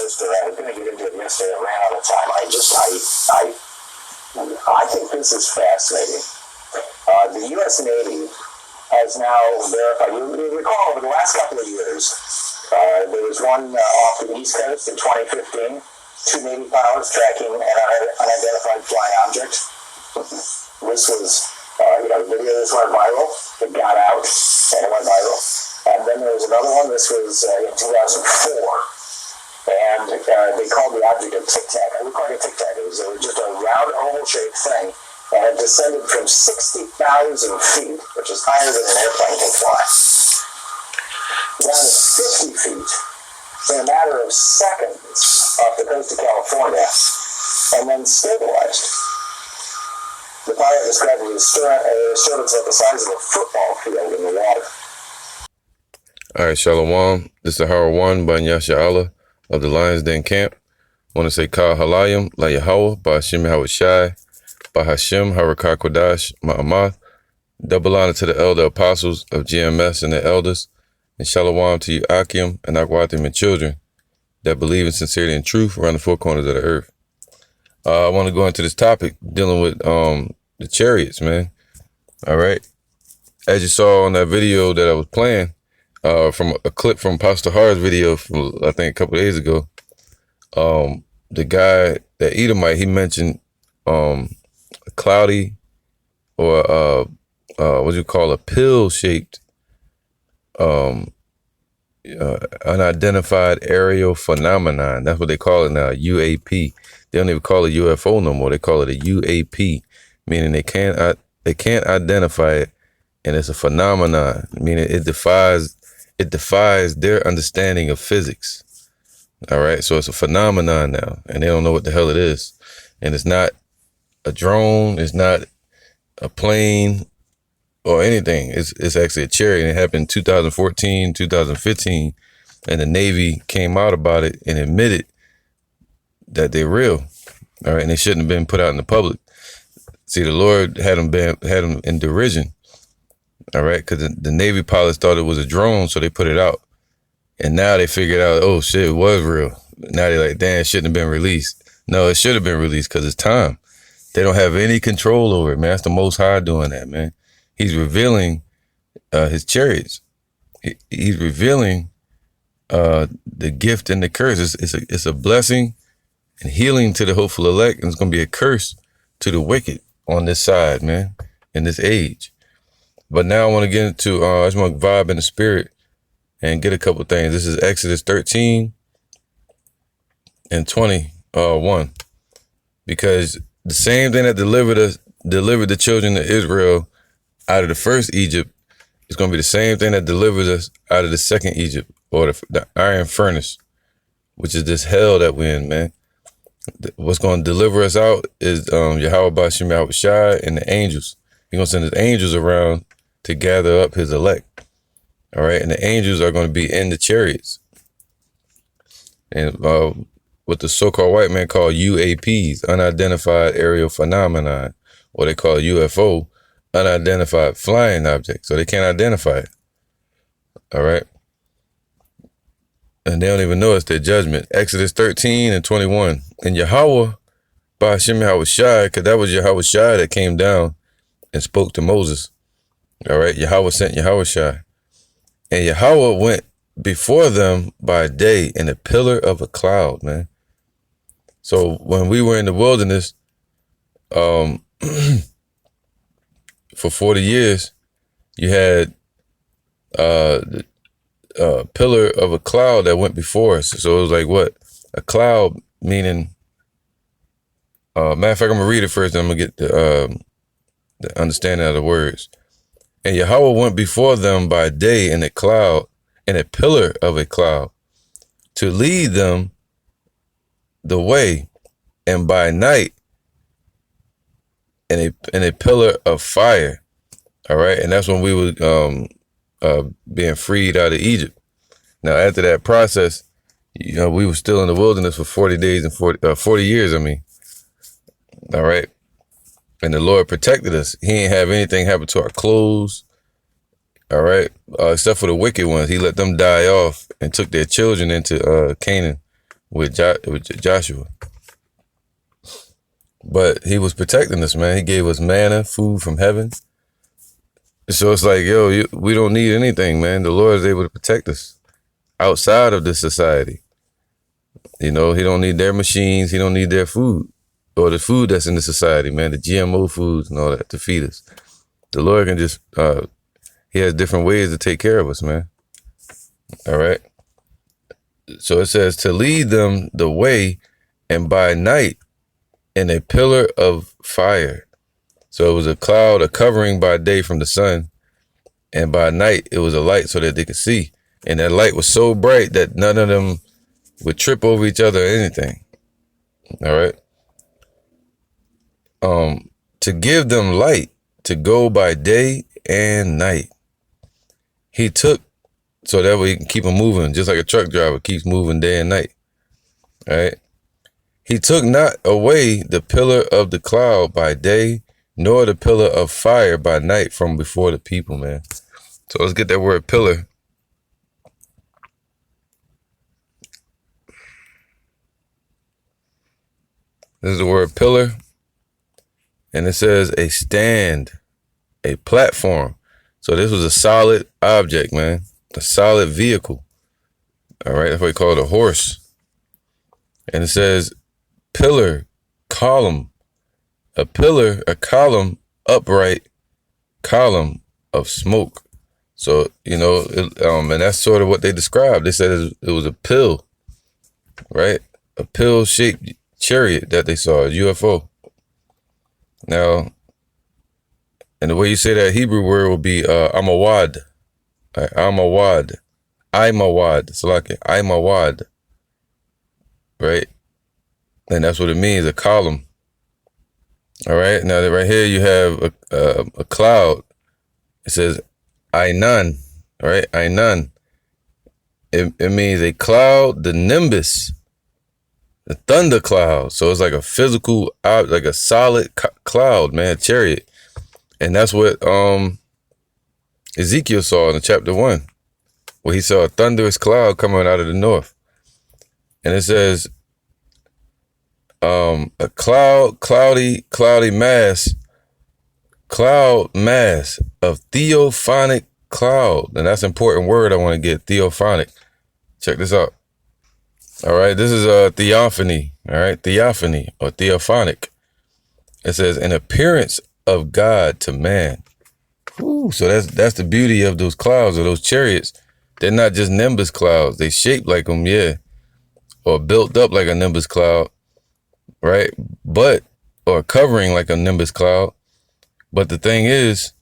sister. I was going to get into it yesterday. I ran out of time. I think this is fascinating. The U.S. Navy has now verified. You recall over the last couple of years, there was one off the East Coast in 2015. 2 Navy pilots tracking an unidentified flying object. This was, the video of this went viral. It got out, and it went viral. And then there was another one. This was in 2004. And they called the object a Tic Tac. I would call it a Tic Tac. It was just a round, oval-shaped thing. And it descended from 60,000 feet, which is higher than an airplane can fly, down to 50 feet in a matter of seconds off the coast of California, and then stabilized. The pilot described it as disturbance at the size of a football field in the water. All right, Shalom. This is Howard One by Yasha Allah of the Lions Den Camp. I want to say Kal Halayim, La Yahweh, by Hashem Howard Shai, by Hashem Harakah Kodash, Ma'amath. Double honor to the elder apostles of GMS and the elders. And Shalom to you, Akim and Akwatim and children that believe in sincerity and truth around the four corners of the earth. I want to go into this topic dealing with the chariots, man. All right. As you saw on that video that I was playing, from a clip from Pastor Hard's video from, I think, a couple of days ago, the guy, that Edomite, he mentioned a cloudy or what do you call a pill-shaped unidentified aerial phenomenon. That's what they call it now, UAP. They don't even call it UFO no more. They call it a UAP, meaning they can't identify it, and it's a phenomenon, meaning it defies their understanding of physics. All right, so it's a phenomenon now, and they don't know what the hell it is. And it's not a drone, it's not a plane or anything. It's actually a chariot. It happened in 2014, 2015, and the Navy came out about it and admitted that they're real. All right, and they shouldn't have been put out in the public. See, the Lord had them in derision. All right, because the Navy pilots thought it was a drone, so they put it out. And now they figured out, oh shit, it was real. Now they're like, damn, it shouldn't have been released. No, it should have been released because it's time. They don't have any control over it, man. That's the Most High doing that, man. He's revealing his chariots. He's revealing the gift and the curse. It's a blessing and healing to the hopeful elect, and it's going to be a curse to the wicked on this side, man, in this age. But now I want to get into, I just want to vibe in the spirit and get a couple things. This is Exodus 13 and 21. Because the same thing that delivered the children of Israel out of the first Egypt is going to be the same thing that delivers us out of the second Egypt, or the iron furnace, which is this hell that we're in, man. What's going to deliver us out is Yahweh Bashim Yahweh Shai and the angels. He's going to send his angels around to gather up his elect. All right. And the angels are going to be in the chariots. And what the so-called white man call UAPs, unidentified aerial phenomenon, or they call UFO, unidentified flying object. So they can't identify it. All right. And they don't even know it's their judgment. Exodus 13 and 21. And Yahweh, by Hashem Yahweh Shai, because that was Yahweh Shai that came down and spoke to Moses. All right. Yahweh sent Yahweh Shai. And Yahweh went before them by day in a pillar of a cloud, man. So when we were in the wilderness, for 40 years, you had a pillar of a cloud that went before us. So it was like what? A cloud, meaning, matter of fact, I'm going to read it first, and I'm going to get the understanding of the words. And Yahweh went before them by day in a cloud, in a pillar of a cloud, to lead them the way, and by night in a pillar of fire. All right. And that's when we were being freed out of Egypt. Now, after that process, we were still in the wilderness for 40 days and 40 years, I mean. All right. And the Lord protected us. He ain't have anything happen to our clothes. All right. Except for the wicked ones. He let them die off and took their children into Canaan, with Joshua. But he was protecting us, man. He gave us manna, food from heaven. So it's like, yo, we don't need anything, man. The Lord is able to protect us outside of this society. You know, he don't need their machines. He don't need their food or the food that's in the society, man, the GMO foods and all that to feed us. The Lord can just, he has different ways to take care of us, man. All right. So it says to lead them the way, and by night in a pillar of fire. So it was a cloud, a covering by day from the sun, and by night it was a light so that they could see. And that light was so bright that none of them would trip over each other or anything. All right. To give them light to go by day and night. He took, so that way he can keep them moving, just like a truck driver keeps moving day and night. All right. He took not away the pillar of the cloud by day, nor the pillar of fire by night from before the people, man. So let's get that word pillar. This is the word pillar. And it says a stand, a platform. So this was a solid object, man. A solid vehicle. All right. That's what we call it, a horse. And it says pillar, column. A pillar, a column, upright column of smoke. So, you know, and that's sort of what they described. They said it was a pill, right? A pill-shaped chariot that they saw, a UFO. Now, and the way you say that Hebrew word will be amawad. Right, amawad. Imawad. Salaki. Imawad. Right? And that's what it means, a column. All right. Now, right here you have a cloud. It says Ainan. All right. Ainan. It means a cloud, the nimbus. The thunder cloud. So it's like a physical, like a solid cloud, man, chariot. And that's what Ezekiel saw in chapter 1, where he saw a thunderous cloud coming out of the north. And it says a cloudy mass of theophanic cloud. And that's an important word I want to get, theophanic. Check this out. All right, this is a theophany, all right, theophany or theophanic. It says an appearance of God to man. Ooh, so that's the beauty of those clouds or those chariots. They're not just nimbus clouds. They shaped like them, yeah, or built up like a nimbus cloud, right? But, or covering like a nimbus cloud. But the thing is,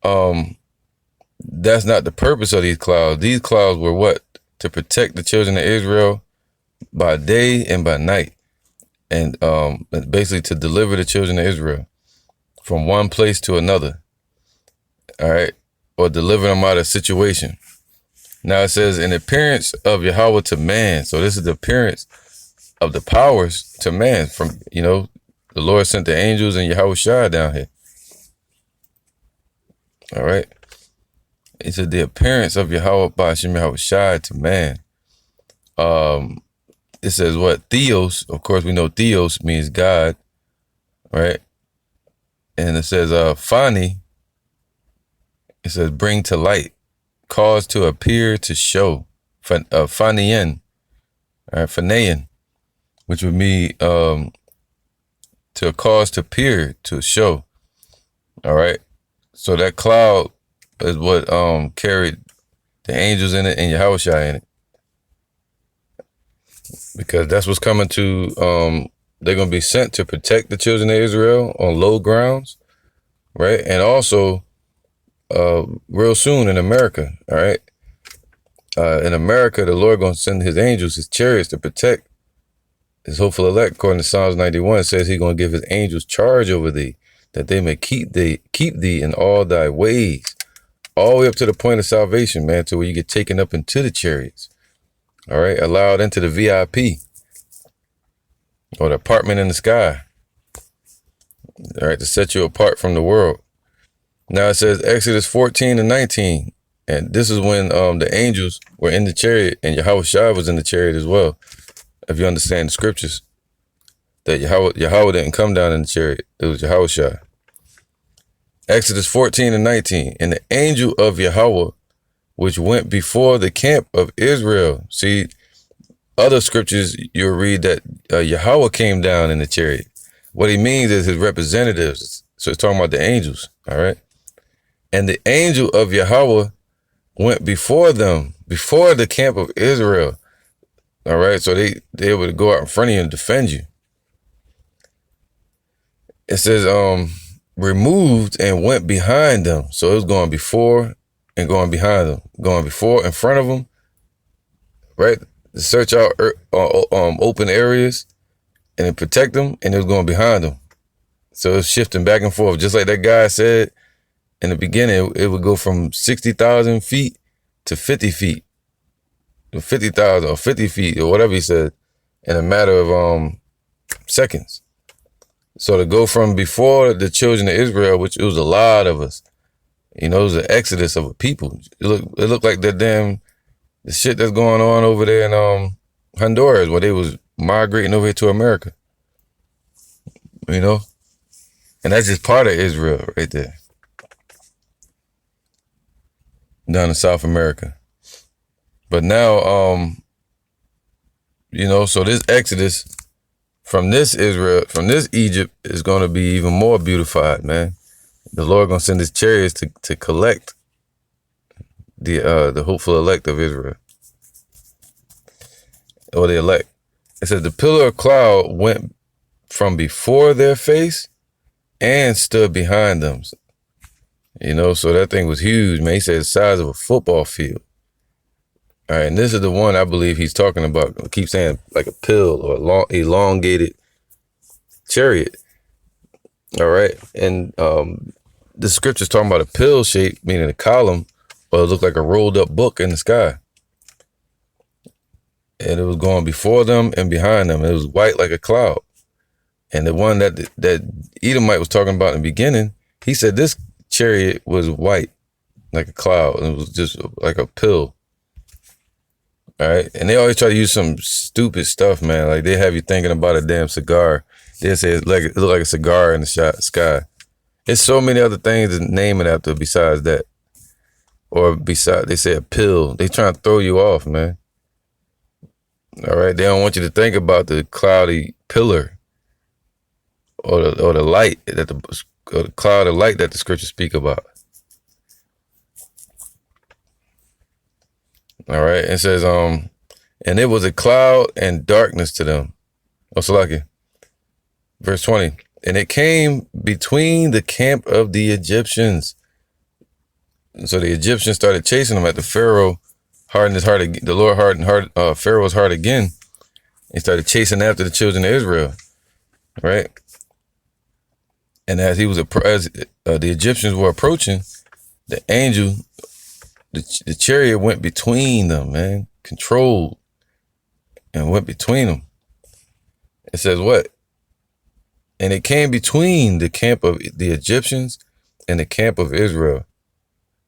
that's not the purpose of these clouds. These clouds were what? To protect the children of Israel by day and by night. And basically to deliver the children of Israel from one place to another. All right. Or deliver them out of a situation. Now it says an appearance of Yahweh to man. So this is the appearance of the powers to man. From, you know, the Lord sent the angels and Yahweh Shai down here. All right. It said the appearance of Yahweh Ba'ashem Yahweh Shai to man. It says what? Theos. Of course, we know Theos means God, right? And it says Phani. It says bring to light, cause to appear, to show. Phanian, all right, Phanaean, which would be to cause to appear, to show. All right. So that cloud is what carried the angels in it and Yahweh Shai in it. Because that's what's coming to, they're going to be sent to protect the children of Israel on low grounds, right? And also, real soon in America, all right? In America, the Lord going to send his angels, his chariots to protect his hopeful elect. According to Psalms 91, it says he's going to give his angels charge over thee, that they may keep thee in all thy ways. All the way up to the point of salvation, man, to where you get taken up into the chariots. All right, allowed into the VIP or the apartment in the sky. All right, to set you apart from the world. Now it says Exodus 14:19, and this is when the angels were in the chariot and Yahweh Shai was in the chariot as well. if you understand the scriptures, that Yahweh didn't come down in the chariot. It was Yahushua. Exodus 14:19. And the angel of Yahweh, which went before the camp of Israel. See, other scriptures, you'll read that Yahweh came down in the chariot. What he means is his representatives. So it's talking about the angels, all right? And the angel of Yahweh went before them, before the camp of Israel, all right? So they able to go out in front of you and defend you. It says, removed and went behind them. So it was going before and going behind them, going before in front of them, right? To search out open areas and then protect them, and it was going behind them. So it's shifting back and forth. Just like that guy said in the beginning, it would go from 60,000 feet to 50 feet, 50,000 or 50 feet or whatever he said in a matter of seconds. So to go from before the children of Israel, which it was a lot of us, you know, it was an exodus of a people. It looked like the shit that's going on over there in Honduras, where they was migrating over here to America. You know? And that's just part of Israel right there. Down in South America. But now, you know, so this exodus from this Israel, from this Egypt, is going to be even more beautified, man. The Lord going to send his chariots to collect the hopeful elect of Israel. Or the elect. It says the pillar of cloud went from before their face and stood behind them. You know, so that thing was huge, man. He said the size of a football field. All right, and this is the one I believe he's talking about. I keep saying like a pill or a long, elongated chariot. All right, and the scripture's talking about a pill shape, meaning a column, or it looked like a rolled up book in the sky. And it was going before them and behind them. It was white like a cloud. And the one that Edomite was talking about in the beginning, he said this chariot was white like a cloud. It was just like a pill. All right. And they always try to use some stupid stuff, man. Like they have you thinking about a damn cigar. They say it looked like a cigar in the sky. There's so many other things to name it after besides that. Or they say a pill. They trying to throw you off, man. All right. They don't want you to think about the cloudy pillar or the light or the cloud of light that the scriptures speak about. All right. It says, and it was a cloud and darkness to them. Oh, Salaki. Verse 20. And it came between the camp of the Egyptians. And so the Egyptians started chasing them after Pharaoh hardened his heart. The Lord hardened Pharaoh's heart again. He started chasing after the children of Israel. Right. And as the Egyptians were approaching, the angel, the chariot went between them, man, controlled and went between them. It says what? And it came between the camp of the Egyptians and the camp of Israel.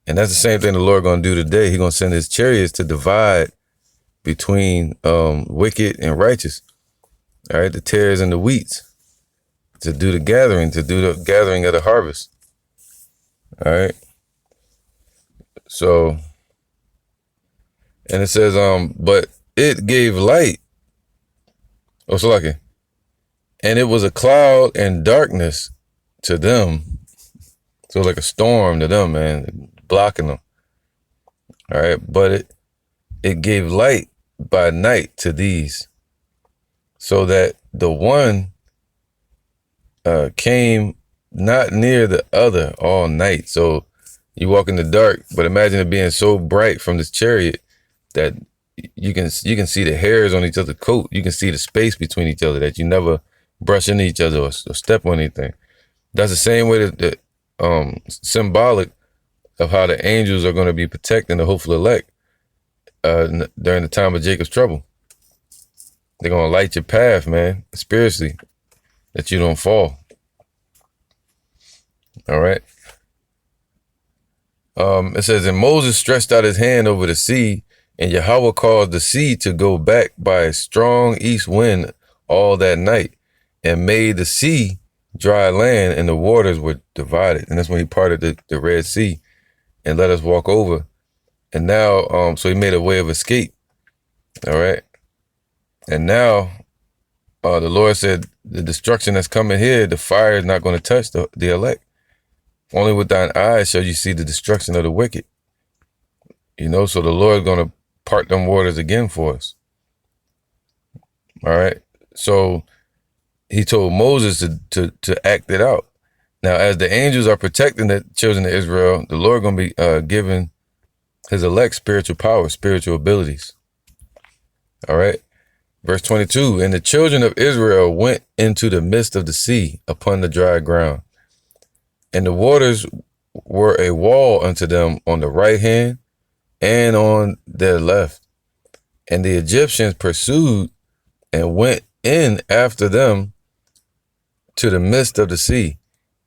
And that's the same thing the Lord going to do today. He's going to send his chariots to divide between wicked and righteous. All right, the tares and the wheats. To do the gathering of the harvest. All right. So, and it says, but it gave light. Oh, Salaki. And it was a cloud and darkness to them. So like a storm to them, man, blocking them. All right. But it gave light by night to these, so that the one came not near the other all night. So you walk in the dark, but imagine it being so bright from this chariot that you can see the hairs on each other's coat. You can see the space between each other, that you never brush into each other or step on anything. That's the same way that symbolic of how the angels are going to be protecting the hopeful elect during the time of Jacob's trouble. They're going to light your path, man, spiritually, that you don't fall. All right. It says, and Moses stretched out his hand over the sea, And Yahweh caused the sea to go back by a strong east wind all that night, and made the sea dry land, and the waters were divided. And that's when he parted the Red Sea and let us walk over. And now, so he made a way of escape. All right. And now, the Lord said, the destruction that's coming here, the fire is not going to touch the elect. Only with thine eyes shall you see the destruction of the wicked. So the Lord is going to part them waters again for us. All right. So he told Moses to act it out. Now, as the angels are protecting the children of Israel, the Lord going to be giving his elect spiritual power, spiritual abilities. All right. Verse 22, and the children of Israel went into the midst of the sea upon the dry ground, and the waters were a wall unto them on the right hand and on their left. And the Egyptians pursued and went in after them to the midst of the sea,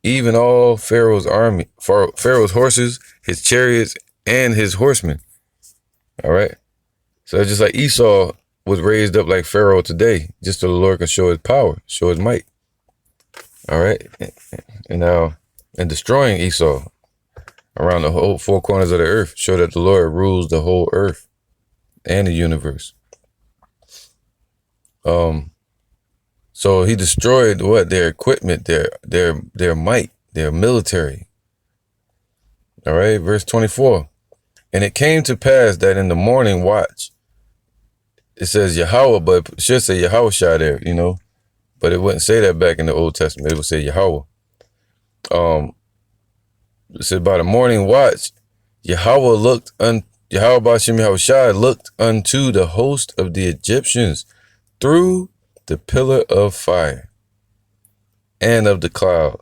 even all Pharaoh's army, Pharaoh's horses, his chariots, and his horsemen. All right. So it's just like Esau was raised up like Pharaoh today, just so the Lord can show his power, show his might. All right. And now, and destroying Esau around the whole four corners of the earth, show that the Lord rules the whole earth and the universe. So he destroyed their equipment, their might, their military. All right, verse 24. And it came to pass that in the morning watch, it says Yahweh, but it should say Yahushua there, but it wouldn't say that back in the Old Testament. It would say Yahweh. It said by the morning watch, Yahweh looked Ba'ashem Yahushua looked unto the host of the Egyptians through the pillar of fire and of the cloud.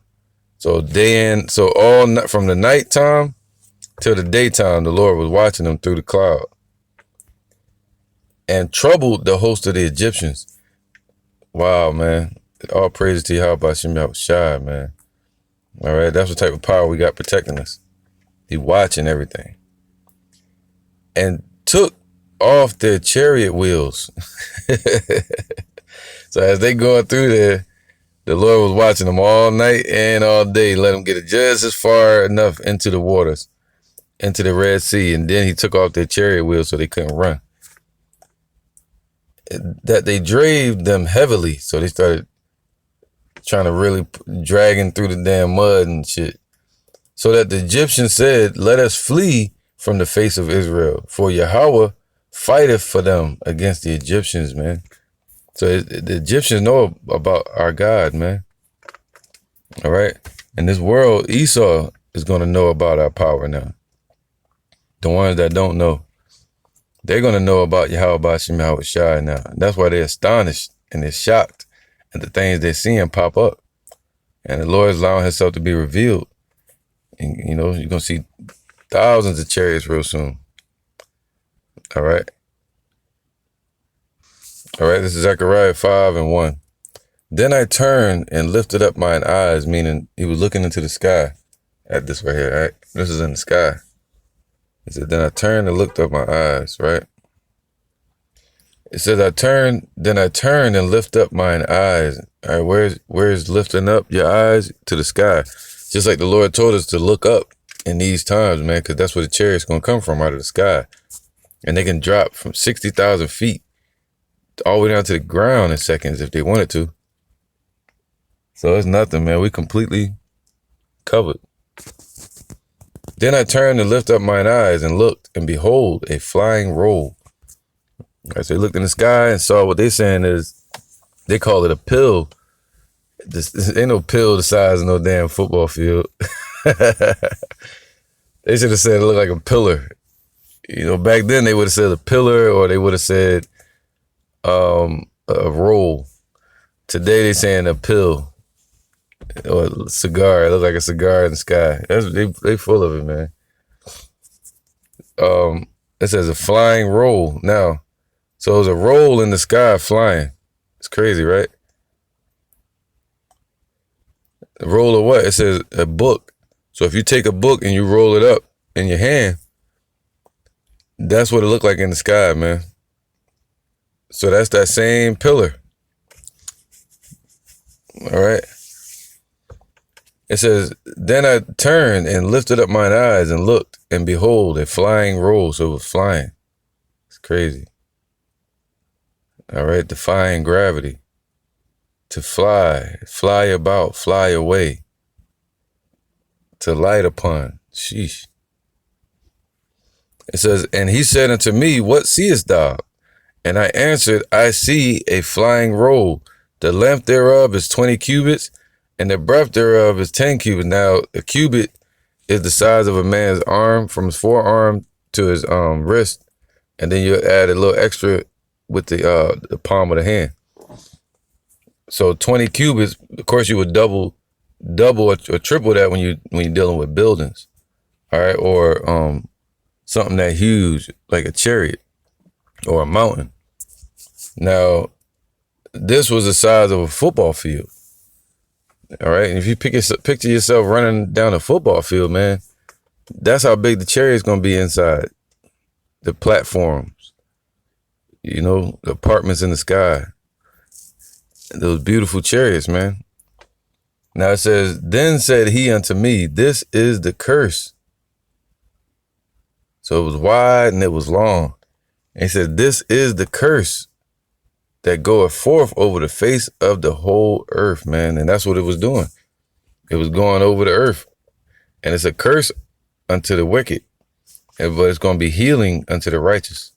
So from the nighttime till the daytime, the Lord was watching them through the cloud and troubled the host of the Egyptians. Wow, man. All praises to Yahweh Ba'ashem Yahushua, man. All right, that's the type of power we got protecting us. He watching everything. And took off their chariot wheels. So as they going through there, the Lord was watching them all night and all day, let them get it just as far enough into the waters, into the Red Sea, and then he took off their chariot wheels so they couldn't run. That they drave them heavily, so they started trying to really dragging through the damn mud and shit. So that the Egyptians said, let us flee from the face of Israel, for Yahweh fighteth for them against the Egyptians, man. So the Egyptians know about our God, man. All right. In this world, Esau is going to know about our power now. The ones that don't know, they're going to know about Yahweh Ba'ashem Yahushua now. That's why they're astonished and they're shocked at the things they're seeing pop up. And the Lord is allowing himself to be revealed. And, you're going to see thousands of chariots real soon. All right. All right, this is Zechariah 5:1. Then I turned and lifted up mine eyes, meaning he was looking into the sky at this right here, right? This is in the sky. He said, then I turned and looked up my eyes, right? It says, then I turned and lifted up mine eyes. All right, where's lifting up your eyes? To the sky. Just like the Lord told us to look up in these times, man, because that's where the chariot's going to come from, out of the sky. And they can drop from 60,000 feet all the way down to the ground in seconds if they wanted to. So it's nothing, man. We completely covered. Then I turned and lifted up mine eyes and looked, and behold, a flying roll. I so looked in the sky and saw what they're saying is, they call it a pill. This ain't no pill the size of no damn football field. They should have said it looked like a pillar. Back then they would have said a pillar, or they would have said a roll. Today they saying a pill or a cigar. It looks like a cigar in the sky. They full of it, man. It says a flying roll. Now, so it's a roll in the sky flying. It's crazy, right? A roll of what? It says a book. So if you take a book and you roll it up in your hand, That's what it looked like in the sky, man. So that's that same pillar. All right. It says, then I turned and lifted up mine eyes and looked, and behold, a flying roll. So it was flying. It's crazy. All right. Defying gravity. To fly about, fly away. To light upon. Sheesh. It says, and he said unto me, what seest thou? And I answered, I see a flying roll. The length thereof is 20 cubits, and the breadth thereof is 10 cubits. Now, a cubit is the size of a man's arm, from his forearm to his wrist, and then you add a little extra with the palm of the hand. So 20 cubits, of course, you would double or triple that when you're dealing with buildings, all right, or something that huge like a chariot or a mountain. Now, this was the size of a football field. All right. And if you picture yourself running down a football field, man, that's how big the chariot's going to be inside. The platforms, the apartments in the sky, those beautiful chariots, man. Now it says, then said he unto me, this is the curse. So it was wide and it was long. And he said, this is the curse that goeth forth over the face of the whole earth, man. And that's what it was doing. It was going over the earth. And it's a curse unto the wicked, but it's going to be healing unto the righteous.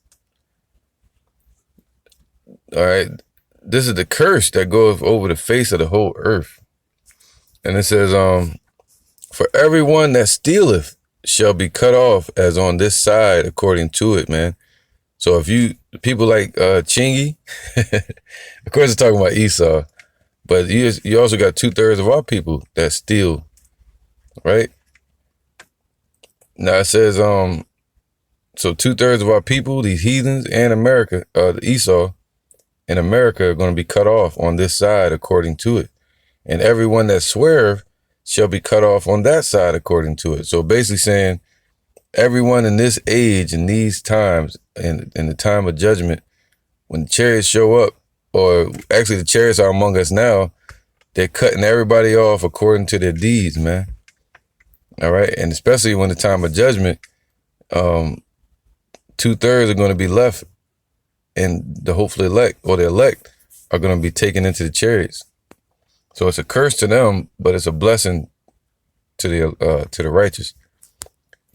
All right. This is the curse that goeth over the face of the whole earth. And it says, for everyone that stealeth shall be cut off as on this side according to it, man. So if people like Chingy, of course it's talking about Esau, but you also got 2/3 of our people that steal, right? Now it says, so 2/3 of our people, these heathens and America, Esau and America are going to be cut off on this side according to it. And everyone that sweareth shall be cut off on that side according to it. So basically saying, everyone in this age, in these times, in the time of judgment, when the chariots show up, or actually the chariots are among us now, they're cutting everybody off according to their deeds, man. All right. And especially when the time of judgment, 2/3 are going to be left, and the hopefully elect, or the elect, are going to be taken into the chariots. So it's a curse to them, but it's a blessing to the righteous.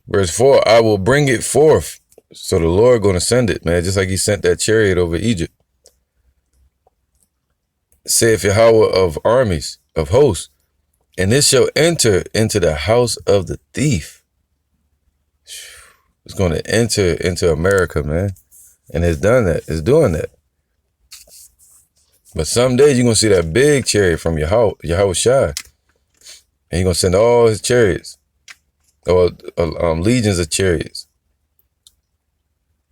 Verse 4, I will bring it forth. So the Lord going to send it, man, just like he sent that chariot over Egypt. Saith Yahweh of armies, of hosts, and it shall enter into the house of the thief. It's going to enter into America, man. And it's done that. It's doing that. But someday you're going to see that big chariot from Yahweh Shai. And he's going to send all his chariots. Or legions of chariots.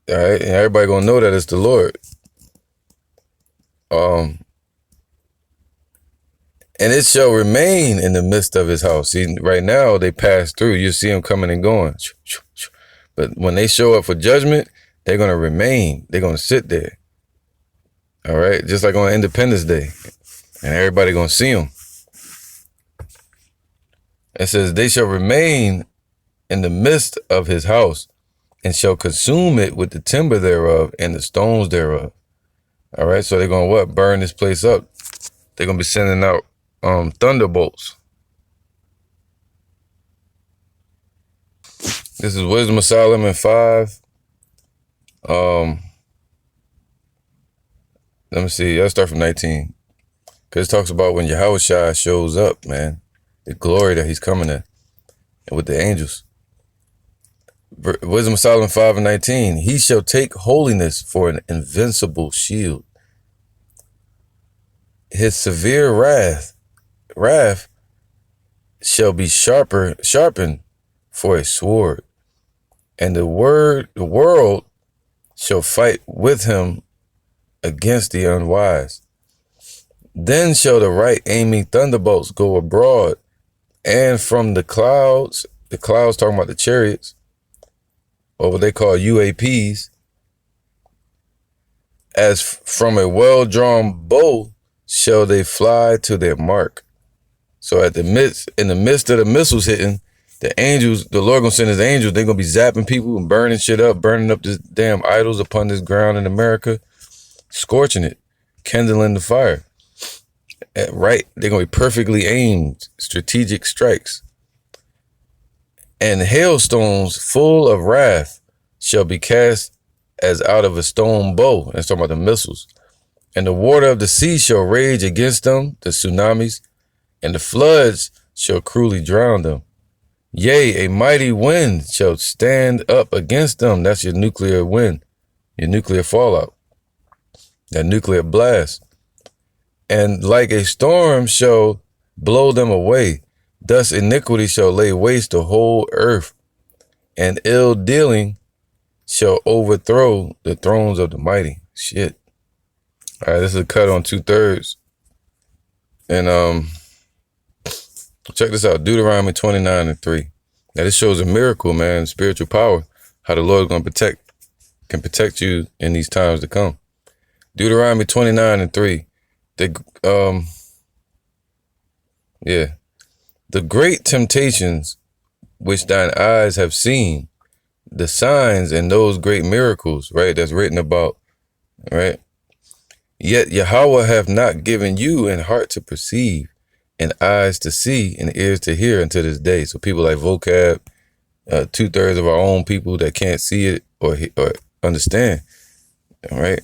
All right, and everybody gonna know that it's the Lord. And it shall remain in the midst of his house. See, right now they pass through. You see them coming and going. But when they show up for judgment, they're gonna remain. They're gonna sit there. All right, just like on Independence Day, and everybody gonna see them. It says they shall remain in the midst of his house, and shall consume it with the timber thereof and the stones thereof. All right, so they're going to what? Burn this place up. They're going to be sending out thunderbolts. This is Wisdom of Solomon 5. Let me see. Let's start from 19. Because it talks about when Yahweh Shai shows up, man. The glory that he's coming in. And with the angels. Wisdom of Solomon 5:19. He shall take holiness for an invincible shield. His severe wrath shall be sharpened for a sword. And the world shall fight with him against the unwise. Then shall the right aiming thunderbolts go abroad, and from the clouds talking about the chariots, or what they call UAPs, as from a well-drawn bow shall they fly to their mark. So in the midst of the missiles hitting, the Lord gonna send his angels, they're gonna be zapping people and burning shit up, burning up this damn idols upon this ground in America, scorching it, kindling the fire. Right, they're gonna be perfectly aimed, strategic strikes. And hailstones full of wrath shall be cast as out of a stone bow. That's talking about the missiles. And the water of the sea shall rage against them, the tsunamis, and the floods shall cruelly drown them. Yea, a mighty wind shall stand up against them. That's your nuclear wind, your nuclear fallout, that nuclear blast. And like a storm shall blow them away. Thus iniquity shall lay waste the whole earth, and ill dealing shall overthrow the thrones of the mighty. Shit. All right, this is a cut on 2/3. And check this out, Deuteronomy 29:3. Now this shows a miracle, man, spiritual power, how the Lord is going to can protect you in these times to come. Deuteronomy 29:3. The great temptations which thine eyes have seen, the signs and those great miracles, right, that's written about, right? Yet Yahweh hath not given you an heart to perceive, and eyes to see, and ears to hear unto this day. So people like Vocab, 2/3 of our own people that can't see it or understand, all right?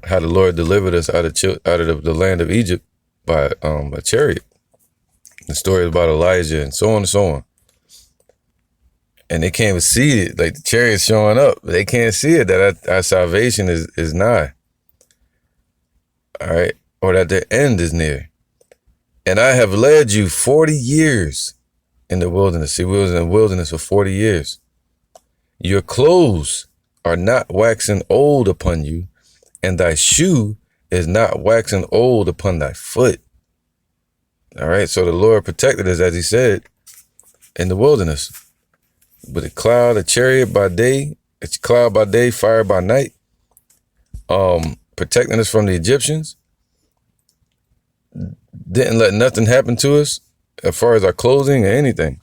How the Lord delivered us out of the land of Egypt by a chariot. The story about Elijah and so on and so on. And they can't even see it, like the chariot's showing up. They can't see it, that our salvation is nigh. All right, or that the end is near. And I have led you 40 years in the wilderness. See, we was in the wilderness for 40 years. Your clothes are not waxing old upon you, and thy shoe is not waxing old upon thy foot. All right, so the Lord protected us, as he said, in the wilderness. With a cloud, a chariot by day, it's cloud by day, fire by night, protecting us from the Egyptians. Didn't let nothing happen to us as far as our clothing or anything.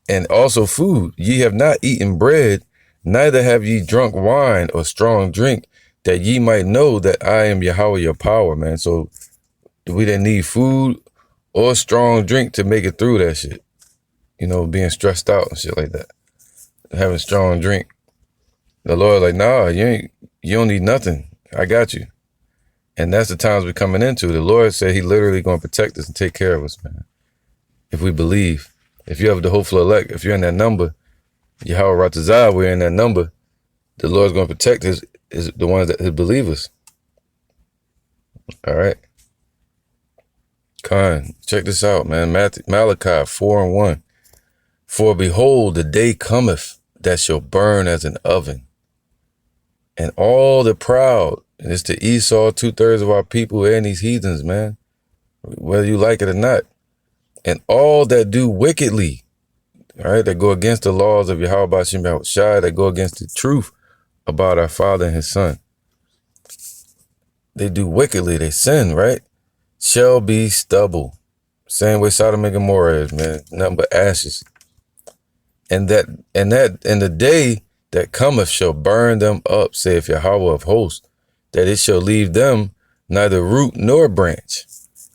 And also food. Ye have not eaten bread, neither have ye drunk wine or strong drink, that ye might know that I am Yahweh your power, man. So we didn't need food or strong drink to make it through that shit. You know, being stressed out and shit like that. Having strong drink. The Lord like, nah, you don't need nothing. I got you. And that's the times we're coming into. The Lord said he literally going to protect us and take care of us, man. If we believe. If you have the hopeful elect, if you're in that number, Yahweh Ratazah, we're in that number, the Lord's going to protect the ones that his believers. All right. Khan, check this out, man. Malachi 4:1. For behold, the day cometh that shall burn as an oven, and all the proud, and it's to Esau, 2/3 of our people and these heathens, man, whether you like it or not, and all that do wickedly, all right, that go against the laws of Yahweh Bashim Yahushai, that go against the truth about our Father and his Son. They do wickedly, they sin, right? Shall be stubble. Same way Sodom and Gomorrah is, man. Nothing but ashes. And the day that cometh shall burn them up, saith Yahweh of hosts, that it shall leave them neither root nor branch.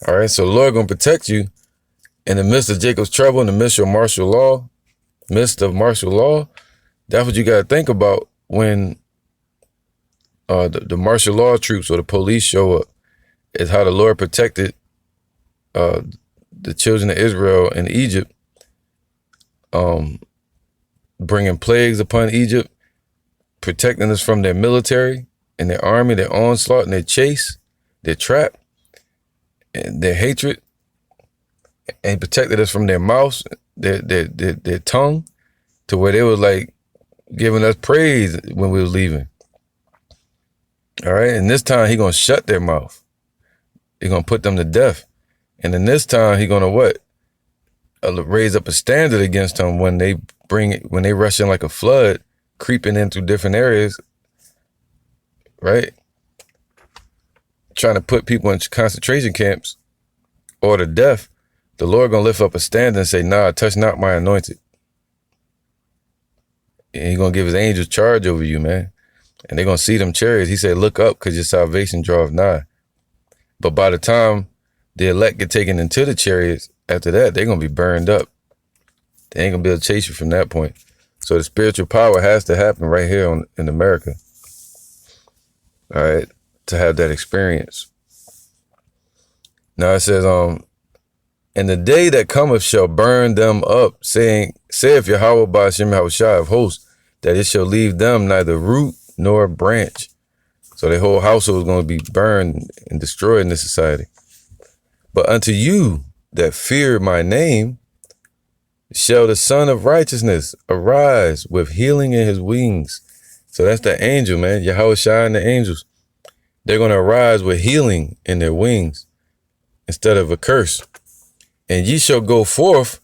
All right, so the Lord gonna protect you in the midst of Jacob's trouble, in the midst of martial law. That's what you gotta think about when the martial law troops or the police show up, is how the Lord protected the children of Israel in Egypt, bringing plagues upon Egypt, protecting us from their military and their army, their onslaught and their chase, their trap, and their hatred, and protected us from their mouths, their tongue, to where they was like giving us praise when we was leaving. All right, and this time he gonna shut their mouth. He gonna put them to death. And then this time he gonna what? raise up a standard against them when they rush in like a flood, creeping in through different areas, right? Trying to put people in concentration camps or to death. The Lord gonna lift up a standard and say, nah, touch not my anointed. And He gonna give His angels charge over you, man. And they're gonna see them chariots. He said, look up, because your salvation draweth nigh. But by the time the elect get taken into the chariots, after that, they're gonna be burned up. They ain't gonna be able to chase you from that point. So the spiritual power has to happen right here in America. All right, to have that experience. Now it says, and the day that cometh shall burn them up, saying, saith Yahweh Ba'ashem Yahushua of hosts, that it shall leave them neither root nor branch. So their whole household is going to be burned and destroyed in this society. But unto you that fear my name, shall the Son of Righteousness arise with healing in his wings. So that's the angel, man. Yahushua and the angels. They're going to arise with healing in their wings instead of a curse. And ye shall go forth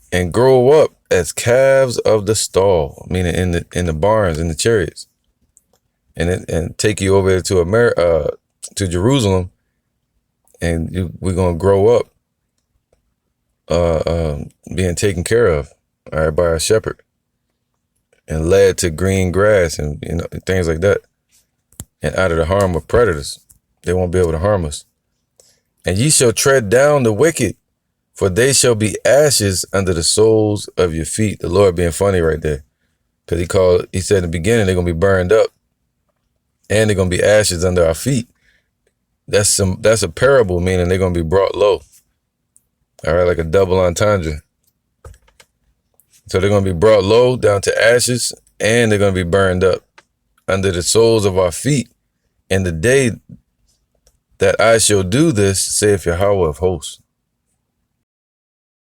and grow up as calves of the stall, meaning in the barns, in the chariots, and take you over to America, to Jerusalem, and we're gonna grow up, being taken care of, all right, by a shepherd, and led to green grass and things like that, and out of the harm of predators. They won't be able to harm us. And ye shall tread down the wicked, for they shall be ashes under the soles of your feet. The Lord being funny right there. Because he said in the beginning, they're going to be burned up. And they're going to be ashes under our feet. That's a parable, meaning they're going to be brought low. All right, like a double entendre. So they're going to be brought low down to ashes, and they're going to be burned up under the soles of our feet. And the day that I shall do this, saith Yahweh of hosts.